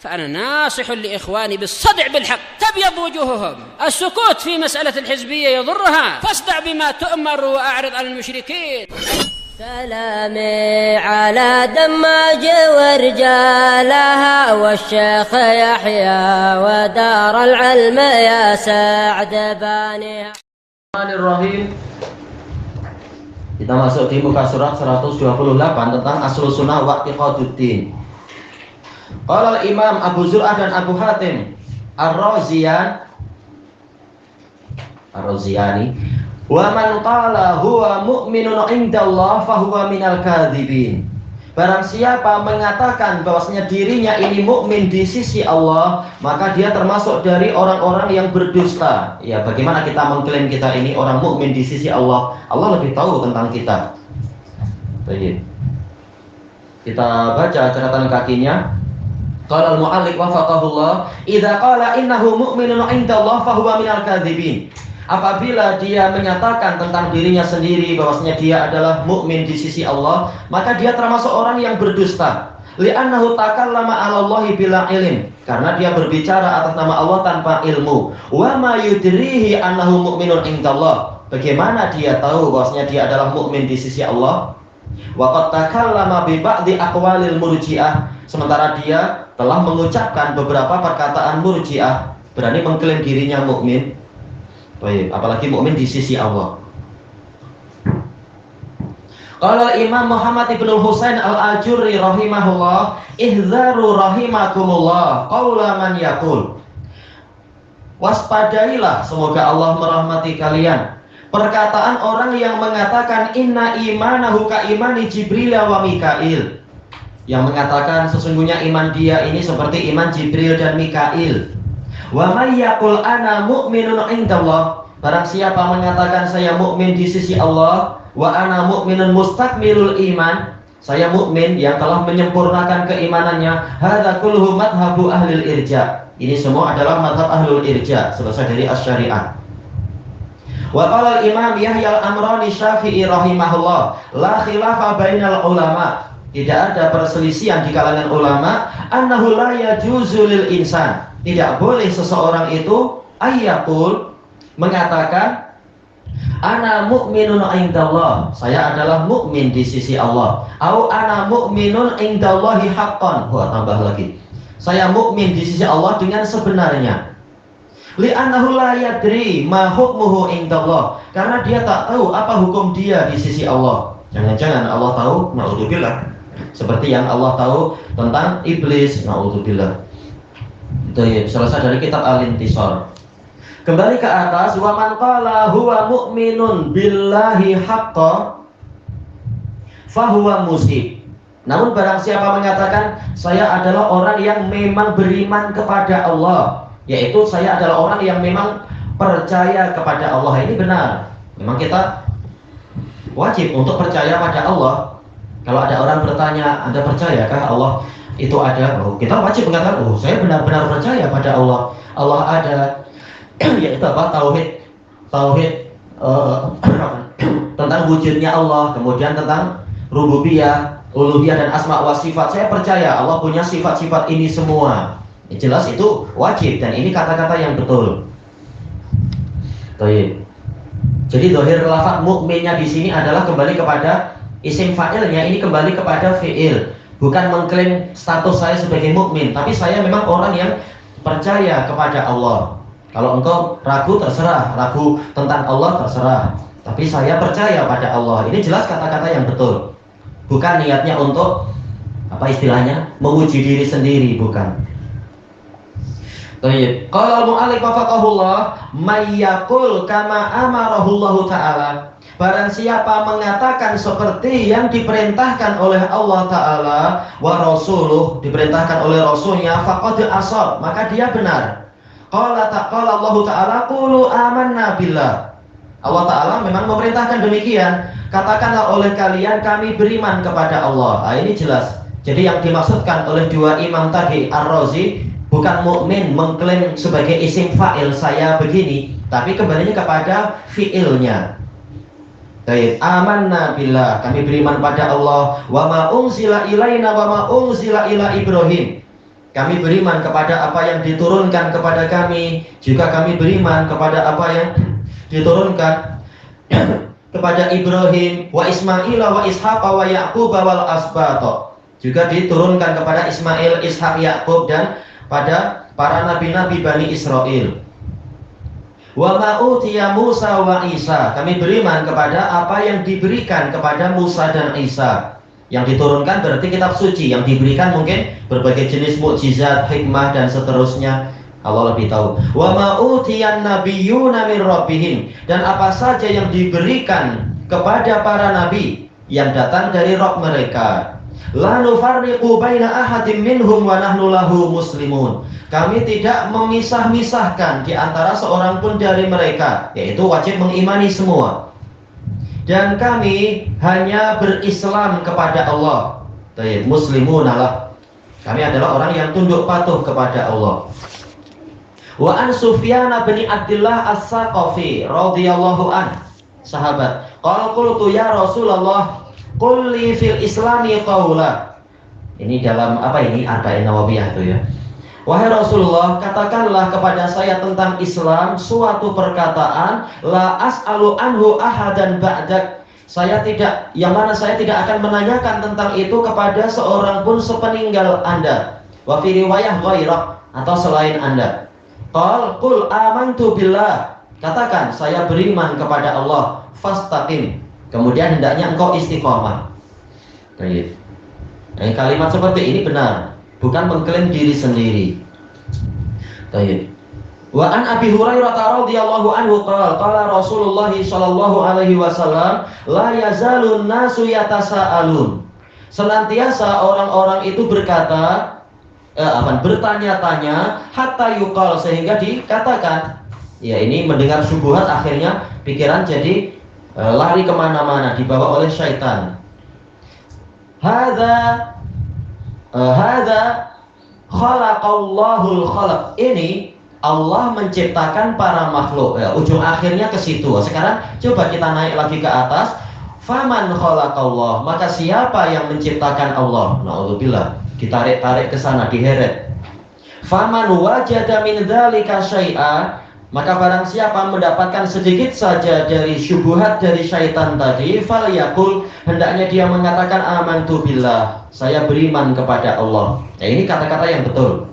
فأنا ناصح لإخواني بالصدع بالحق تبيض وجوههم. السكوت في مسألة الحزبية يضرها، فاصدع بما تؤمر وأعرض عن المشركين. سلامي على دماج ورجالها والشيخ يحيى ودار العلم يا سعد بانيها. Bismillahirrahmanirrahim. Kita masuk di muka surat 128 tentang Aslus Sunnah wa I'tiqaduddin. Qala al-Imam Abu Zur'ah dan Abu Hatim Ar-Raziyani wa man qala huwa mu'minun indallah fahuwa minal kadzibin. Barang siapa mengatakan bahwasanya dirinya ini mukmin di sisi Allah, maka dia termasuk dari orang-orang yang berdusta. Ya, bagaimana kita mengklaim kita ini orang mukmin di sisi Allah? Allah lebih tahu tentang kita. Baik. Kita baca catatan kakinya. Qala al-mu'allif wafaqahullah, "Idza qala innahu mu'minun indallah fahuwa minal kadzibin." Apabila dia menyatakan tentang dirinya sendiri bahwasanya dia adalah mukmin di sisi Allah, maka dia termasuk orang yang berdusta. Li'annahu takallama 'ala Allahi bila ilm, karena dia berbicara atas nama Allah tanpa ilmu. Wa ma yudrihi annahu mu'minun indallah. Bagaimana dia tahu bahwasanya dia adalah mukmin di sisi Allah? Wa qad takallama bi ba'di aqwalil murji'ah, sementara dia telah mengucapkan beberapa perkataan murji'ah, berani mengklaim dirinya mukmin. Baik, apalagi mukmin di sisi Allah. Qala Imam Muhammad ibn Husain al-Ajurri rahimahullah, ihzaru rahimakumullah qaula man yaqul. Waspadailah, semoga Allah merahmati kalian, perkataan orang yang mengatakan inna imanahu ka imani Jibril wa Mikail, yang mengatakan sesungguhnya iman dia ini seperti iman Jibril dan Mikail. Wa may yaqul ana mu'minun indallah, barang siapa mengatakan saya mukmin di sisi Allah, wa ana mu'minun mustakmilul iman, saya mukmin yang telah menyempurnakan keimanannya, hadza kulluhu madhhabu ahlil irja, ini semua adalah madhab ahlul irja, selesai dari asy-syari'ah. Wa qala al-Imam Yahya al-Amrani Syafi'i rahimahullah, la khilafa bainal ulama, tidak ada perselisihan di kalangan ulama, annahu la yajuzu lil insan, tidak boleh seseorang itu ayyaqul, mengatakan ana mu'minun indallah, saya adalah mukmin di sisi Allah, au ana mu'minun indallahi haqqan, tambah lagi, saya mukmin di sisi Allah dengan sebenarnya. Li'annahu la yadri ma hukmuhu indallah, karena dia tak tahu apa hukum dia di sisi Allah. Jangan-jangan Allah tahu, naudzubillah, seperti yang Allah tahu tentang iblis, naudzubillah. Itu selesai dari kitab Al-Intisar. Kembali ke atas, wa man qala huwa mu'minun billahi haqqan fahuwa musib. Namun barang siapa mengatakan saya adalah orang yang memang beriman kepada Allah, yaitu saya adalah orang yang memang percaya kepada Allah, ini benar. Memang kita wajib untuk percaya pada Allah. Kalau ada orang bertanya, Anda percayakah Allah itu ada? Kita wajib mengatakan, saya benar-benar percaya pada Allah. Allah ada, yaitu apa? Tauhid tentang wujudnya Allah, kemudian tentang rububiyah, uluhiyah dan asma wa sifat. Saya percaya Allah punya sifat-sifat ini semua. Jelas itu wajib, dan ini kata-kata yang betul. Baik. Jadi zahir lafaz mukminnya di sini adalah kembali kepada isim fa'ilnya, ini kembali kepada fi'il. Bukan mengklaim status saya sebagai mukmin, tapi saya memang orang yang percaya kepada Allah. Kalau engkau ragu terserah, ragu tentang Allah terserah, tapi saya percaya pada Allah. Ini jelas kata-kata yang betul. Bukan niatnya untuk apa istilahnya, memuji diri sendiri, bukan. Baik. Qala al-mu'allif wafaqahullah, may yaqul kama amarahullahu ta'ala, barang siapa mengatakan seperti yang diperintahkan oleh Allah Ta'ala, wa rasuluh, diperintahkan oleh Rasulnya, faqad asab, maka dia benar. Qala Allah Ta'ala, qulu amanna billah, Allah Ta'ala memang memerintahkan demikian, katakanlah oleh kalian kami beriman kepada Allah. Ini jelas. Jadi yang dimaksudkan oleh dua imam tadi, Ar-Razi, bukan mukmin mengklaim sebagai isim fa'il saya begini, tapi kembalinya kepada fi'ilnya. Baik, amanna billah, kami beriman pada Allah, wa ma unzila ilaina wa ma unzila ila Ibrahim, Kami beriman kepada apa yang diturunkan kepada kami, juga kami beriman kepada apa yang diturunkan kepada Ibrahim wa Ismail wa Ishaq wa Yaqub wal asbat. Juga diturunkan kepada Ismail, Ishak, Yakub dan pada para nabi-nabi Bani Israel. Wa ma utiya Musa wa Isa. Kami beriman kepada apa yang diberikan kepada Musa dan Isa. Yang diturunkan berarti kitab suci, yang diberikan mungkin berbagai jenis mukjizat, hikmah dan seterusnya. Allah lebih tahu. Wa ma utiyan nabiyyuna min rabbihim. Dan apa saja yang diberikan kepada para nabi yang datang dari Rabb mereka. La nufarriqu baina ahadin minhum wa nahnu lahu muslimun. Kami tidak memisah-misahkan di antara seorang pun dari mereka, yaitu wajib mengimani semua. Dan kami hanya berislam kepada Allah. Muslimun Allah. Kami adalah orang yang tunduk patuh kepada Allah. Wa an Sufyan bin Abdullah As-Saqafi radhiyallahu an, sahabat. Qala qultu ya Rasulullah, qul li fil islami qawla. Ini dalam apa ini? Arba'in Nawawiyah itu ya. Wahai Rasulullah, katakanlah kepada saya tentang Islam suatu perkataan, la as'alu anhu ahadan ba'dak. Yang mana saya tidak akan menanyakan tentang itu kepada seorang pun sepeninggal Anda. Wa fi riwayah ghairah, atau selain Anda. Qul amantu billah. Katakan saya beriman kepada Allah. Fastaqim. Kemudian hendaknya engkau istiqomah. Baik. Nah, kalimat seperti ini benar, bukan mengklaim diri sendiri. Baik. Wa an Abi Hurairah radhiyallahu anhu qala Rasulullah sallallahu alaihi wasallam la yazalun nasu yatasaalun. Senantiasa orang-orang itu berkata bertanya-tanya hatta yuqal, sehingga dikatakan, ya ini mendengar syubhat akhirnya pikiran jadi lari kemana-mana, dibawa oleh syaitan. Hadza khalaqallahul khalaq. Ini Allah menciptakan para makhluk. Ujung akhirnya ke situ. Sekarang coba kita naik lagi ke atas. Faman khalaqallah. Maka siapa yang menciptakan Allah? Na'udzubillah. Ditarik-tarik ke sana, diheret. Faman wajada min dzalika syai'a. Maka barang siapa mendapatkan sedikit saja dari syubhat dari syaitan tadi, falyaqul, hendaknya dia mengatakan amantu billah, saya beriman kepada Allah. Nah, ini kata-kata yang betul.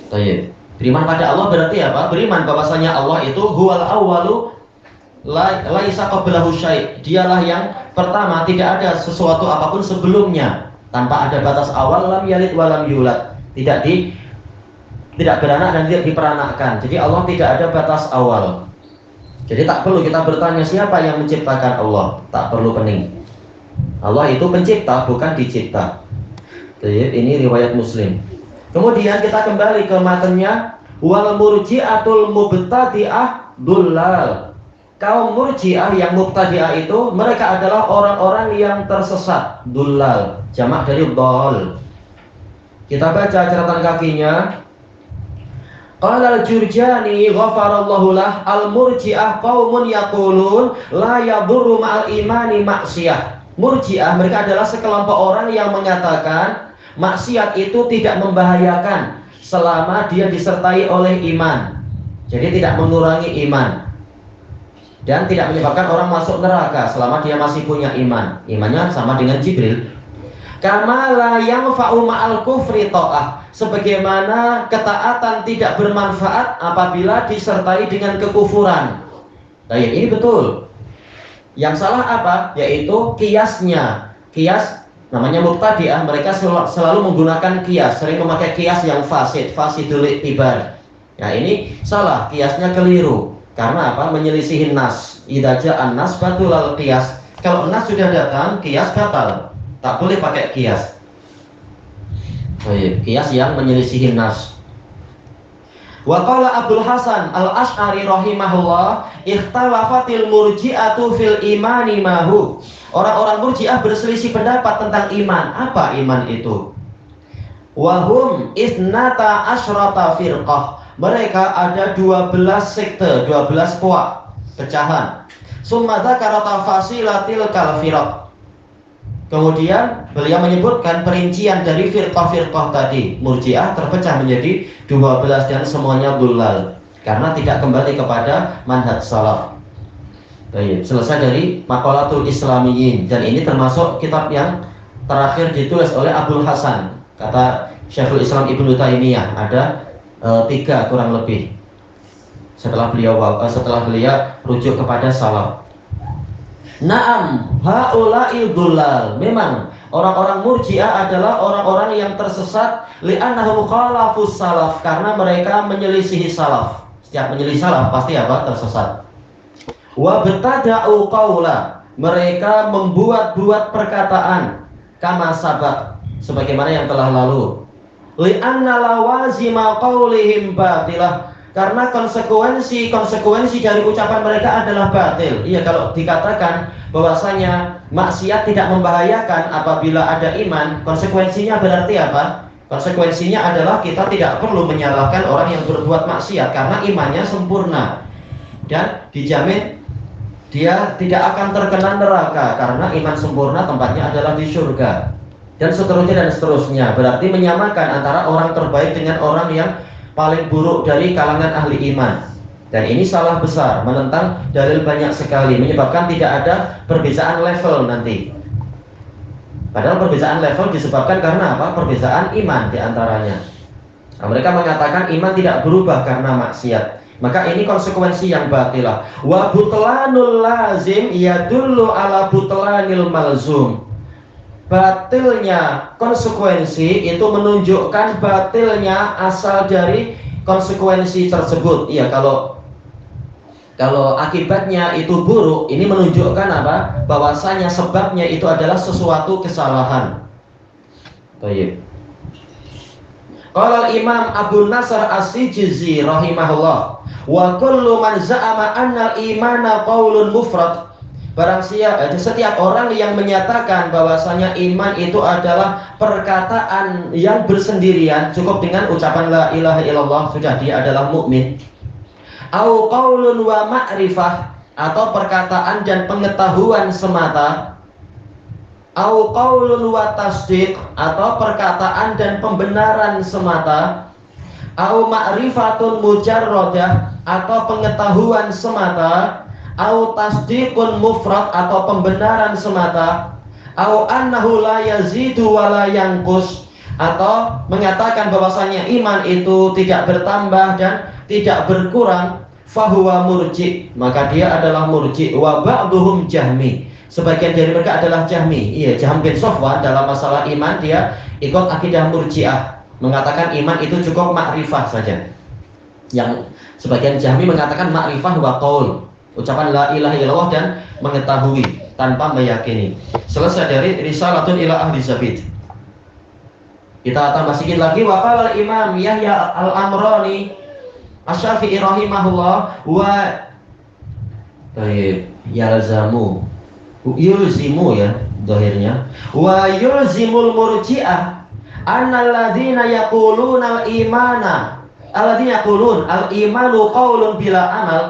Baik. Beriman pada Allah berarti apa? Beriman bahwasanya Allah itu huwal awwalu laisa qablahu syai'. Dialah yang pertama, tidak ada sesuatu apapun sebelumnya. Tanpa ada batas awal, lam yalid wa lam yulad. Tidak beranak dan tidak diperanakkan. Jadi Allah tidak ada batas awal. Jadi tak perlu kita bertanya siapa yang menciptakan Allah. Tak perlu pening. Allah itu pencipta, bukan dicipta. Jadi ini riwayat Muslim. Kemudian kita kembali ke matanya. Wal murji'atul mubtadi'ah dullal. Kaum murji'ah yang mubtadi'ah itu, mereka adalah orang-orang yang tersesat. Dullal, jamak dari dhal. Kita baca catatan kakinya. Qala al-Jurjani ghafarallahu lah, al-murji'ah qaumun yaqulun la yadurru ma'al imani maksiyah. Murji'ah mereka adalah sekelompok orang yang mengatakan maksiat itu tidak membahayakan selama dia disertai oleh iman. Jadi tidak mengurangi iman. Dan tidak menyebabkan orang masuk neraka selama dia masih punya iman. Imannya sama dengan Jibril. Kama la yanfa'u ma'al kufri ta'ah. Sebagaimana ketaatan tidak bermanfaat apabila disertai dengan kekufuran. Nah, ini betul. Yang salah apa? Yaitu kiasnya. Kias namanya mubtadi'ah, mereka selalu menggunakan kias, sering memakai kias yang fasidul iktibar. Nah, ini salah, kiasnya keliru. Karena apa? Menyelisihin nas. Idza ja'an nas batulal qiyas. Kalau nas sudah datang, kias batal. Tak boleh pakai kias. Kias yang menyelisihin nas. Wa qala Abdul Hasan Al-Asy'ari rahimahullah, ikhtalafatil murji'atu fil imani mahu. Orang-orang murji'ah berselisih pendapat tentang iman. Apa iman itu? Wahum isnata asyrata firqah. Mereka ada 12 sekte, 12 kelompok, pecahan. Summa dzakara tafasilatil kalfiraq. Kemudian beliau menyebutkan perincian dari firqah-firqah tadi. Murji'ah terpecah menjadi 12 dan semuanya dhulal karena tidak kembali kepada manhaj salaf. Baik, selesai dari Maqalatul Islamiyyin, dan ini termasuk kitab yang terakhir ditulis oleh Abdul Hasan. Kata Syekhul Islam Ibnu Taimiyah ada 3 kurang lebih setelah beliau rujuk kepada salaf. Naam, haula'i dhullal. Memang orang-orang Murji'ah adalah orang-orang yang tersesat li'annahum khalafus salaf, karena mereka menyelisihi salaf. Setiap menyelisih salaf pasti apa? Tersesat. Wa betada'u qawla, mereka membuat-buat perkataan kama sabaq, sebagaimana yang telah lalu. Li'anna lawazima qawlihim batilah, karena konsekuensi dari ucapan mereka adalah batil. Iya, kalau dikatakan bahwasanya maksiat tidak membahayakan apabila ada iman, konsekuensinya berarti apa? Konsekuensinya adalah kita tidak perlu menyalahkan orang yang berbuat maksiat karena imannya sempurna dan dijamin dia tidak akan terkena neraka karena iman sempurna tempatnya adalah di surga, dan seterusnya. Berarti menyamakan antara orang terbaik dengan orang yang paling buruk dari kalangan ahli iman. Dan ini salah besar, menentang dalil banyak sekali, menyebabkan tidak ada perbedaan level nanti. Padahal perbedaan level disebabkan karena apa? Perbedaan iman diantaranya. Nah, mereka mengatakan iman tidak berubah karena maksiat. Maka ini konsekuensi yang batilah. Wa butlanul lazim yadullu ala butlanil malzum. Batilnya konsekuensi itu menunjukkan batilnya asal dari konsekuensi tersebut. Iya, kalau akibatnya itu buruk, ini menunjukkan apa? Bahwasanya sebabnya itu adalah sesuatu kesalahan. Baik. Qala Imam Abu Nasr As-Sijizi rahimahullah, wa kullu man za'ama anna al-imana qaulun mufrad. Setiap orang yang menyatakan bahwasanya iman itu adalah perkataan yang bersendirian, cukup dengan ucapan la ilaha illallah sudah dia adalah mukmin. Au qaulun wa ma'rifah, atau perkataan dan pengetahuan semata. Au qaulun wa tasdiq, atau perkataan dan pembenaran semata. Au ma'rifatun mujarradah, atau pengetahuan semata. Au tasdiqun mufrad, atau pembenaran semata. Au annahu la yazidu wa la yanqus, atau mengatakan bahwasanya iman itu tidak bertambah dan tidak berkurang. Fahuwa murji, maka dia adalah murji. Wa ba'duhum jahmi, sebagian dari mereka adalah jahmi. Iya, Jahm bin Safwan dalam masalah iman dia ikut akidah murji'ah, mengatakan iman itu cukup makrifah saja. Yang sebagian jahmi mengatakan makrifah wa qaul, ucapan la ilaha illallah dan mengetahui tanpa meyakini. Selesai dari Risalatun ila Ahli Zabid. Kita tambah sedikit lagi. Wa qala Imam Yahya Al-Amrani Asy-Syafi'i rahimahullah wa yalzamu yulzimu, ya zahirnya, wa yulzimul murji'ah annalladzina yaquluna al-imana alladzina yaqulun al-imanu qaulun bila amal,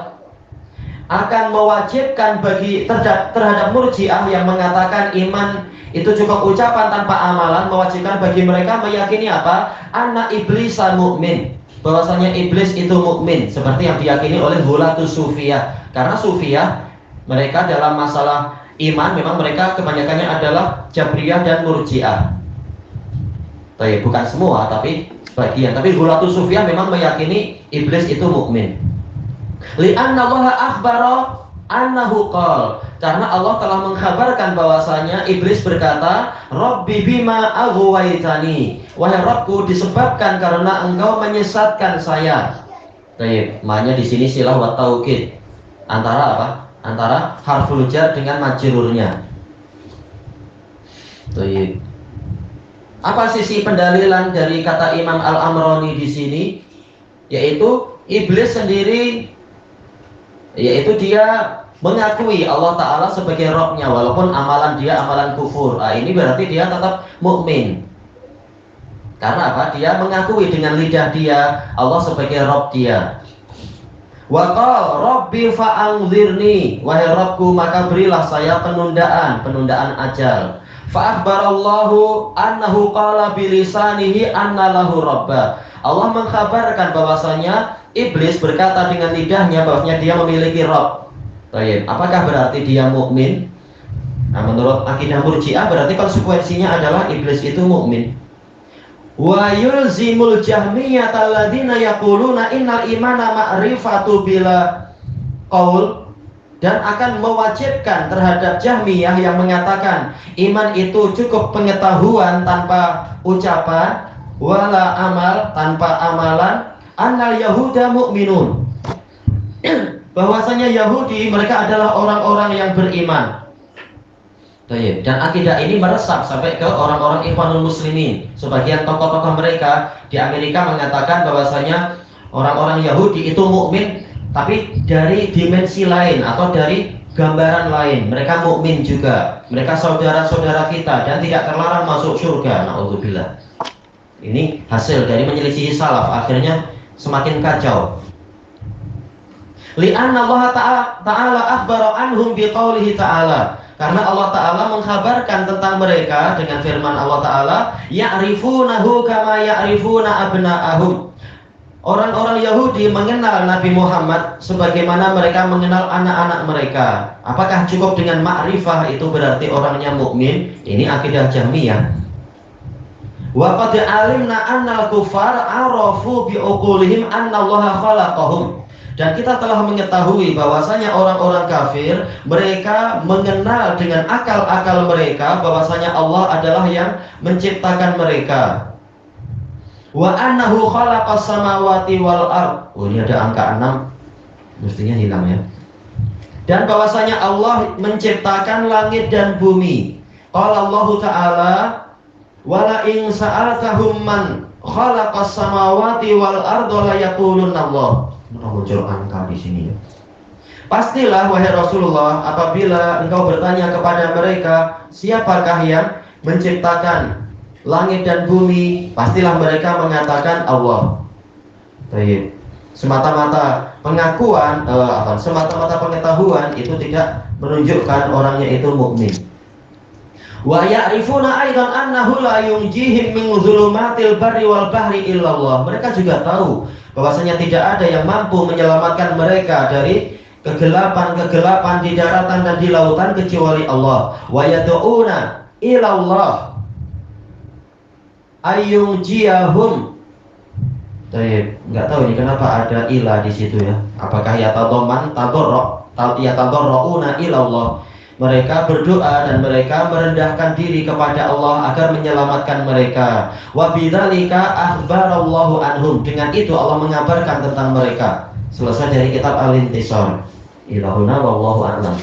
akan mewajibkan bagi terhadap murji'ah yang mengatakan iman itu cukup ucapan tanpa amalan, mewajibkan bagi mereka meyakini apa? Anna iblisa mu'min, bahwasanya iblis itu mukmin, seperti yang diyakini oleh Ghulatus Sufiyah. Karena Sufiyah mereka dalam masalah iman memang mereka kebanyakannya adalah Jabriyah dan Murji'ah. Bukan semua, tapi sebagian. Tapi Ghulatus Sufiyah memang meyakini iblis itu mukmin. Li'anna Allah akhbara annahu qala, karena Allah telah mengkhabarkan bahwasanya iblis berkata, Rabbi bima aghwaytani, wahai Rabbku, disebabkan karena engkau menyesatkan saya. Maknanya di sini silah wa taukid, antara apa? Antara harful jar dengan majrurnya. Apa sisi pendalilan dari kata Imam Al-Amrani di sini? Yaitu iblis sendiri, yaitu dia mengakui Allah Ta'ala sebagai Rabb-nya, walaupun amalan dia amalan kufur. Ini berarti dia tetap mukmin. Karena apa? Dia mengakui dengan lidah dia Allah sebagai Rabb dia. Wa qala Rabbi fa'anzirni, wahai Rabbku, maka berilah saya penundaan ajal. Fa akhbarallahu annahu qala bilisanihi anna lahu rabba. Allah mengkhabarkan bahwasanya iblis berkata dengan lidahnya bahwasanya dia memiliki Rabb. Baik, apakah berarti dia mukmin? Nah, menurut akidah Murji'ah berarti konsekuensinya adalah iblis itu mukmin. Wa yulzimul jahmiyah alladziina yaquluna innal imana ma'rifatu bila qaul, dan akan mewajibkan terhadap Jahmiyah yang mengatakan iman itu cukup pengetahuan tanpa ucapan, wala amal tanpa amalan, annal yahuda mu'minun, bahwasanya Yahudi mereka adalah orang-orang yang beriman. Dan akidah ini meresap sampai ke orang-orang Ikhwanul Muslimin. Sebagian tokoh-tokoh mereka di Amerika mengatakan bahwasanya orang-orang Yahudi itu mukmin, tapi dari dimensi lain atau dari gambaran lain. Mereka mukmin juga. Mereka saudara-saudara kita dan tidak terlarang masuk surga. Na'udzubillah. Ini hasil dari menyelisihi salaf, akhirnya semakin kacau. Li'anna Allah ta'ala akhbara anhum biqaulihi ta'ala. Karena Allah Ta'ala mengkhabarkan tentang mereka dengan firman Allah Ta'ala, ya'rifunahu kama ya'rifuna abna'ahum. Orang-orang Yahudi mengenal Nabi Muhammad sebagaimana mereka mengenal anak-anak mereka. Apakah cukup dengan ma'rifah itu berarti orangnya mukmin? Ini akidah Jahmiyah. Wa qad alimna annal kufar arafu bi uqulihim anna Allah khalaqahum. Dan kita telah mengetahui bahwasanya orang-orang kafir mereka mengenal dengan akal-akal mereka bahwasanya Allah adalah yang menciptakan mereka. Wa annahu khalaqas samawati wal ard. Oh, ini ada angka 6. Mestinya hilang ya. Dan bahwasanya Allah menciptakan langit dan bumi. Qala Allah Ta'ala, wala in sa'altahum man khalaqas samawati wal ard la yaqulunna Allah. Muncul angka di sini ya. Pastilah wahai Rasulullah, apabila engkau bertanya kepada mereka siapakah yang menciptakan langit dan bumi, pastilah mereka mengatakan Allah. Baik. Semata-mata pengakuan, semata-mata pengetahuan itu tidak menunjukkan orangnya itu mukmin. Wa ya'rifuna aidan annahu la yunjihim min dhulumatil barri wal bahri illallah. Mereka juga tahu bahwasanya tidak ada yang mampu menyelamatkan mereka dari kegelapan-kegelapan di daratan dan di lautan kecuali Allah. Wa yad'una ila Allah ayyunjiyahum. Baik, enggak tahu ini kenapa ada ila di situ ya. Apakah yatadarrauna ila Allah? Mereka berdoa dan mereka merendahkan diri kepada Allah agar menyelamatkan mereka. Wa bidzalika akhbarallahu anhum. Dengan itu Allah mengabarkan tentang mereka. Selesai dari kitab Al-Intisar. Ilahuna wallahu a'lam.